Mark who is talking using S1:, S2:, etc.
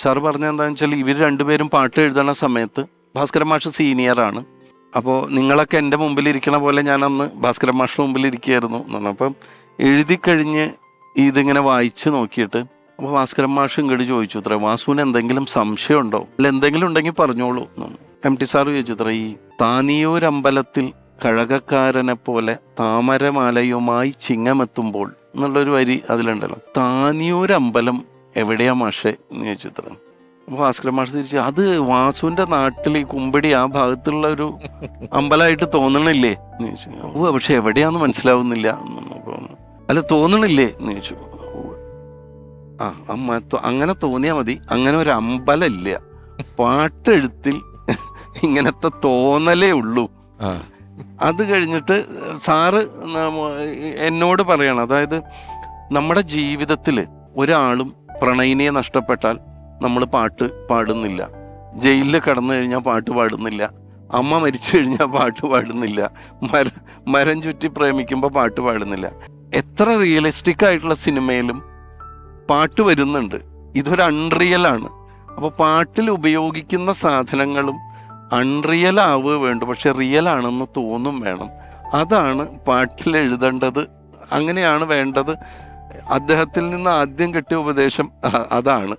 S1: Sir പറഞ്ഞ എന്താണെന്ന് വെച്ചാൽ ഇവർ രണ്ടുപേരും പാട്ട് എഴുതണ സമയത്ത് ഭാസ്കരൻ മാഷ് സീനിയറാണ്. അപ്പോൾ നിങ്ങളൊക്കെ എൻ്റെ മുമ്പിലിരിക്കണ പോലെ ഞാൻ അന്ന് ഭാസ്കരൻ മാഷിൻ്റെ മുമ്പിലിരിക്കുകയായിരുന്നു എന്നാണ്. അപ്പം എഴുതി കഴിഞ്ഞ് ഇതിങ്ങനെ വായിച്ച് നോക്കിയിട്ട് അപ്പോൾ ഭാസ്കരൻ മാഷ് ഇങ്ങോട്ട് ചോദിച്ചു അത്ര, വാസുവിന് എന്തെങ്കിലും സംശയം ഉണ്ടോ, അല്ല എന്തെങ്കിലും ഉണ്ടെങ്കിൽ പറഞ്ഞോളൂ എന്നാണ്. MT സാറ് ചോദിച്ചു അത്ര, ഈ താനിയൂരമ്പലത്തിൽ കഴകക്കാരനെ പോലെ താമരമാലയുമായി ചിങ്ങമെത്തുമ്പോൾ എന്നുള്ളൊരു വരി അതിലുണ്ടല്ലോ, താനിയൂരമ്പലം എവിടെയാ മാഷേ എന്ന് ചോദിച്ചു അത്ര. അപ്പോൾ ഭാസ്കരൻ മാഷ് തിരിച്ചു, അത് വാസുവിൻ്റെ നാട്ടിൽ ഈ കുമ്പടി ആ ഭാഗത്തുള്ള ഒരു അമ്പലമായിട്ട് തോന്നണില്ലേ എന്ന് ചോദിച്ചു. ഓ പക്ഷെ എവിടെയാന്ന് മനസ്സിലാവുന്നില്ല. അപ്പോൾ അല്ല തോന്നണില്ലേ എന്ന് ചോദിച്ചു. അങ്ങനെ തോന്നിയാൽ മതി, അങ്ങനെ ഒരു അമ്പലമില്ല, പാട്ടെഴുത്തിൽ ഇങ്ങനത്തെ തോന്നലേ ഉള്ളൂ. അത് കഴിഞ്ഞിട്ട് സാറ് എന്നോട് പറയണം, അതായത് നമ്മുടെ ജീവിതത്തിൽ ഒരാളും പ്രണയിനിയെ നഷ്ടപ്പെട്ടാൽ നമ്മൾ പാട്ട് പാടുന്നില്ല, ജയിലിൽ കിടന്നു കഴിഞ്ഞാൽ പാട്ട് പാടുന്നില്ല, അമ്മ മരിച്ചു കഴിഞ്ഞാൽ പാട്ട് പാടുന്നില്ല, മരം ചുറ്റി പ്രേമിക്കുമ്പോൾ പാട്ട് പാടുന്നില്ല. എത്ര റിയലിസ്റ്റിക് ആയിട്ടുള്ള സിനിമയിലും പാട്ട് വരുന്നുണ്ട്. ഇതൊരു അൺറിയലാണ്. അപ്പോൾ പാട്ടിൽ ഉപയോഗിക്കുന്ന സാധനങ്ങളും അൺറിയൽ ആവുക വേണ്ടു, പക്ഷെ റിയൽ ആണെന്ന് തോന്നും വേണം. അതാണ് പാട്ടിൽ എഴുതേണ്ടത്, അങ്ങനെയാണ് വേണ്ടത്. അദ്ദേഹത്തിൽ നിന്ന് ആദ്യം കിട്ടിയ ഉപദേശം അതാണ്.